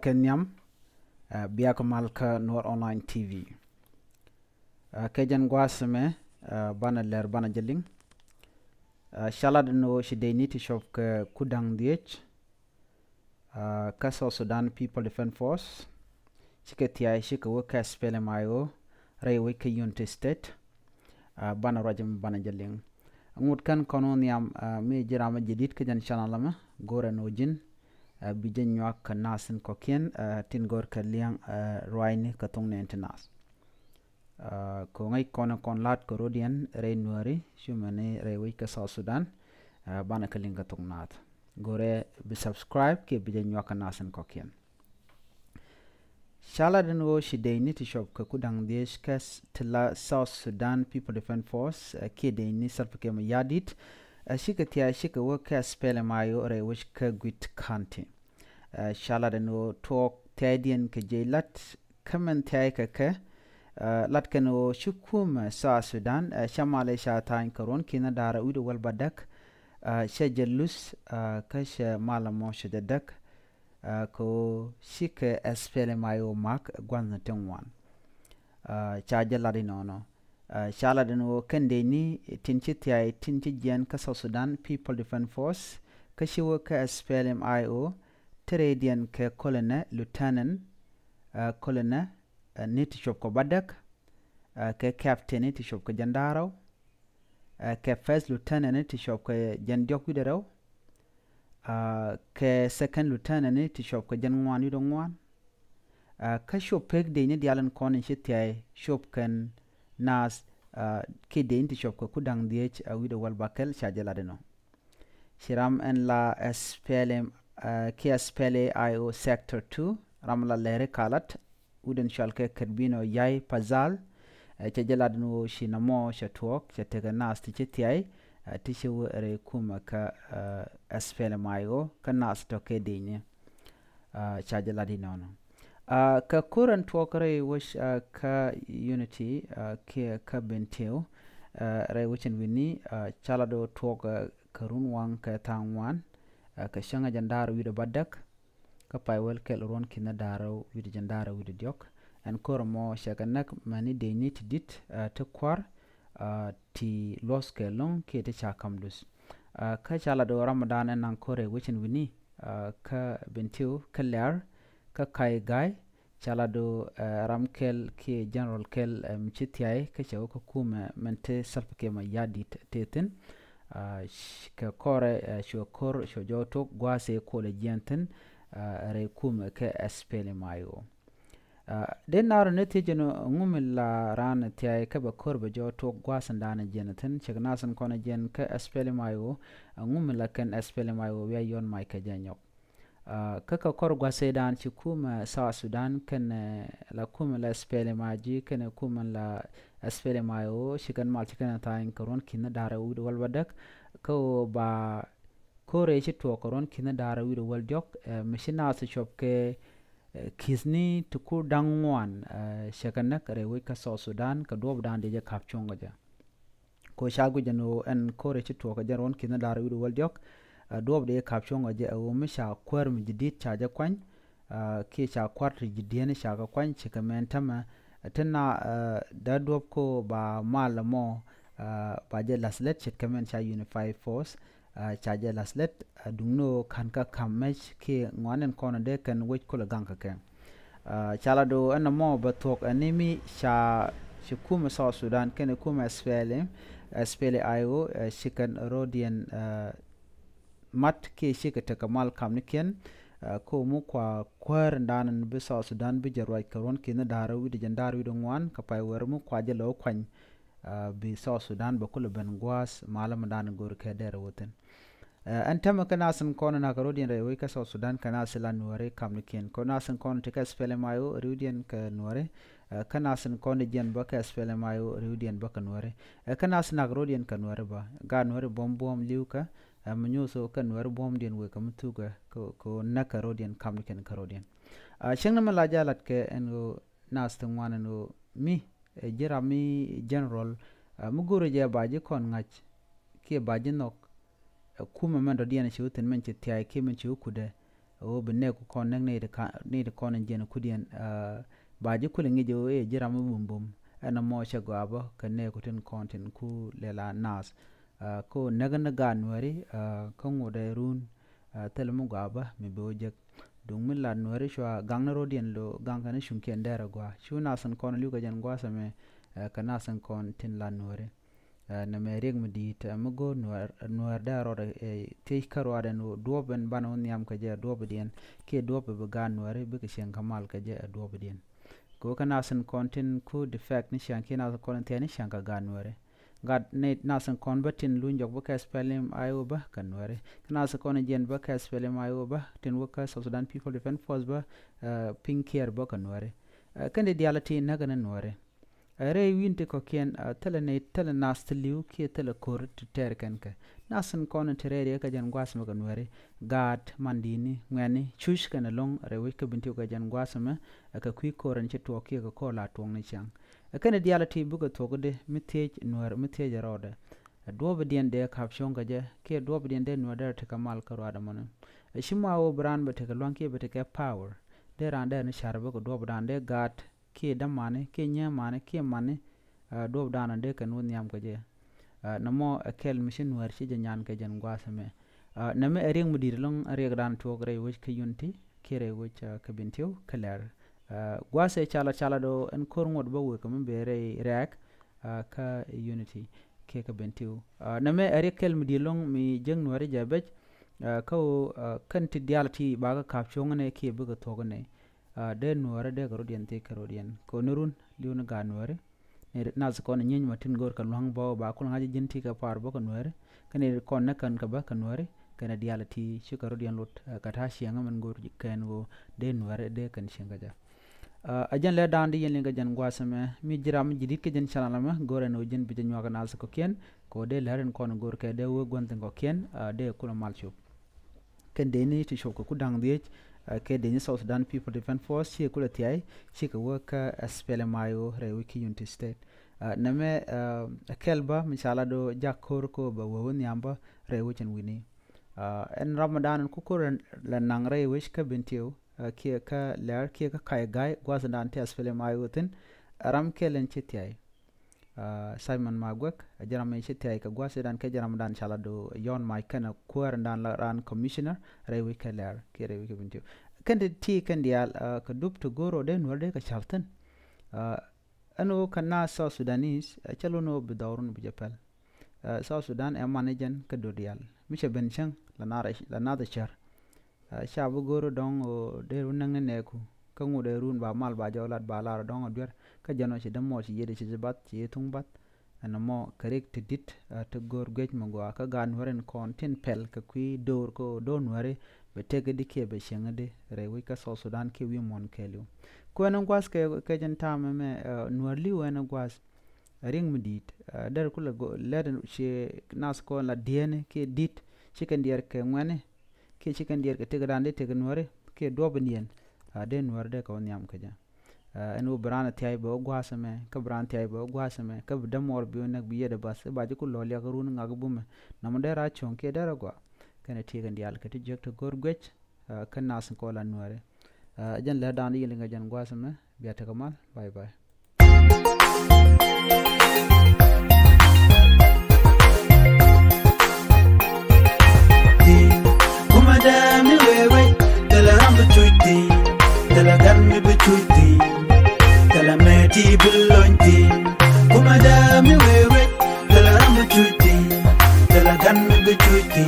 Kenyam biak malka Noor Online TV kejan gwasme bana ler bana jeling shalad no shidayniti shop ke kudang diech South Sudan People Defense Force shiketia shike waka spele mayo ray wake Unity State bana rajam bana jeling ngut kan konon yam mi jirama jedid kejan channelama gore no jin bijen nyak nasin kokien tin gor ka liang roine ka tong nentenas ko ngai kono kon lat ko rodian re nuari shumane re wi ka South Sudan bana ka linga tong nat gore bi subscribe ke bijen nyak nasin kokien shala den wo shidayni ti shop ka kudang desh kas tila South Sudan People Defense Force ke deyni sarpake ma yadit shika tia shika waka spele mayo re wish ka gwit kanti shala den wo talk tadian ke jaylat kaman tay ka lat kano shukum South Sudan shamale shatain karon kina dara udu wal badak shajalus kasha malamo shadadak ko shike spele mayo mak gwanna tengwan chajalari nono shala den wo kende ni tinchi tiai tinchi jen ka South Sudan People Defense Force kashiwo ka SPLM IO Teredian ke colonel lieutenant colonel niti shop ko badak ke captain niti shop ko jandaro ke first lieutenant niti shop ko jandiok widero ke second lieutenant niti shop ko janwan wido ngwan ka shop pek de ni dialan konin shitiai shop kan nas ke de inti shop ko kudang diech wido wal bakel shajala deno shiram en la SPLM ke SPLA IO sector 2 ramla lere kalat uden shalke kadbino yai pazal chajala deno shinamo shatwok chatega nas tichitiai tishu re kuma ka SPLM IO ka nas to ke de ni shajala deno ka current walkere wish ka unity ke ka benteo re wichin wini chalado talk karun wang ka tangwan ka shanga jandaro wido badak ka paywel kel ron kina daro wido jandaro wido diok en kormo shaganak mani de nit dit to kwar ti los ke long ke te chakamdus ka chalado ramadan en kore wichin wini ka benteo kalar ka kai gai chalado ramkel ke general kel mchitiai ka chawo ko kuma mente salpake ma yadi teten ka kore shokor shojoto gwase ko le jenten re kuma ke SPLM mayo den naro netijeno ngumilla ran tiai ka ba korbe joto gwasan dana jeneten chegnasan kona jen ka SPLM mayo ngumilla ken SPLM mayo we yon mai ka janyok kaka korgwa sedan ci kuma South Sudan kan la kuma la SPLM aji kan kuma la SPLM ayo shikan mal chikan ta in koron kin dara wud wal badak ko ba kore ci to koron kin dara wud wal jok machina su shop ke kizni to kur dangwan shikan nak rewe ka South Sudan ka dob dan de kapchonga ja ko shagu jano en kore ci to ka jaron kin dara wud wal jok dob de caption aje o misha kwar mi jidit chaja kwan ke cha kwart jidien sha ga kwan chika mentama tana da dob ko ba malamo ba je laslet chit kamen cha Unified Force chaja laslet dungno kan ka kamech ke ngwanen kono de kan wech ko ganka ke chala do anamo batok animi sha shikuma South Sudan ken kuma SPLA IO shikan rodian mat ke shika ta kamal kamniken ko mu kwa kwar ndanan bi South Sudan bi jarwai karon ke na daro wi de jandaro wi ngwan ka pay wer mu kwa je lo kwan bi South Sudan ba kula ben gwas malam dan gor ke der woten antama kana san kono na karodin re wi ka South Sudan kana sala nuare kamniken ko na san kono te ka SPLM ayo rudian ka nuare kana san kono jen ba ka SPLM ayo rudian ba ka nuare kana san agrodian ka nuare ba ga nuare bom liuka manyoso kan war bom den we kam tuga ko nakarodian kamniken karodian shengna mala jalat ke en nastan wanano mi jerami general muguro je baji kon ngach ke baji nok kuma man do diana shuten men che tiai ke men che kude o benne ko kon nang ne de kon jeno kudien ba ji kule ngi jo e jira mu bum ana mo che go aba kan ne ko tin content ku lela nas ko naga naga nwari ko ngode run telmu go aba mi bojek dung min la nwari shwa gangna rodien lo gang kan shunke ndera gwa shuna san kon lu ga jan gwa same kana san kon tin la nwari na me reg mudi ta mugo nwar da ro te karo da no doben bana on yam ka je dobedien ke dobe be gan nwari be ke shen kamal ka je dobedien ko kana san kontin ku defect ni shan ke na kon te ni shan ka gan nwari gad ne na san kon batin lu njok be ka spelim ayo ba kan nwari kana san kon jen ba ka spelim ayo ba tin waka South Sudan People Defense Force ba pink care ba kan nwari kan de dialati na gan nwari re winte ko ken tele nas tliu ke tele kor ter kenke nasen kon terere ka jan gwasma kan wari gat mandini ngani chush kan long re wi ka binti ka jan gwasma ka kwi koran che to ke ka kola tong ni chang kan dialati buga to gode mitej nwar mitej rode dobe dien de kapshon ga je ke dobe dien de nwar te kamal karo da mon shima o bran bete ka lonke bete ka power de rande ni sharba ko dobe rande gat ke damane ke nyamane ke mane dob dana de kan won yam kaje namo akel mission war ci janyan ka jan gwasame name ering mudir long areg dan to gre wich ke yunti kere wich ka bintiu kalar gwase chala do en korngod ba wo kam bere rek ka unity ke ka bintiu name arekel mudir long mi jeng wari jabej ko kan ti dialti baga kapchongne ke buga togne de nuare de garodian te karodian ko nurun liuna ga nuare ne nas ko nyen matin gor kan long ba ko ngaji jinti ka par ba ko nuare kane ko na kan ka ba kan nuare kana dialati shi karodian lot kata shi ngaman gor kan go de nuare de kan shinga ja ajan le dandi yen ga jan gwasame mi jiram jidit ke jan chanalama gore no jin bi jan waga nas ko ken ko de laren ko gor ke de wo gonten ko ken de kula malchu ken de ni ti shoko ku dang de ke de South Sudan People Defense Force chi kula tiai chi ka worka spelemayo re wiki unity state name kelba misala do jakor ko ba won yamba re wichen wini en ramadan ku ko la nang re wish ka bintiu ke ka ler ke ka kai gai gwasandan te spelemayo tin ram kelen chi tiai Simon Magwek jaram chi tiai ka gwasadan ke jaram dan sala do yon mai kana kuar dan la ran commissioner re wiki ler ke re wiki bintiu kende ti kendial ka dup to goro den worde ka chartan ano kana South Sudanese chalo no bidawrun bijapal South Sudan e managen ka dodial misha benchang la nada char shabu goro dong o de runang ne ku ka ngude run ba mal ba jawlat ba lar dong odwer ka jano ci demo ci yede ci bat ci tungbat ana mo correct dit to gor gej mo go ka gan horen kon tin pel ka kwi dor ko don ware be tege dike be shengade rewi ka South Sudan ke wi mon kelu ko nan gwas ke jan tama me nuarli wena gwas ring midit der kula go leden she nas ko la diene ke dit chicken dier ke ngwane ke chicken dier ke tege dande tege nuare ke dobnien de nuar de ko nyam ka ja enu brana tiay bo gwasame ka bran tiay bo gwasame ka damor bi nak bi yede bas ba ji ku lol ya garun ngag bume namde ra chonke dara gwa kana tigan dial ka tijek to gorgwech kan nas ko la nuare jan la dan yi nga jan gwasame biya ta kamal bye bye kuma mi wewe dala rambu chuiti dala gan mi buchuiti dala meti bulonti kuma mi wewe dala rambu chuiti dala gan mi buchuiti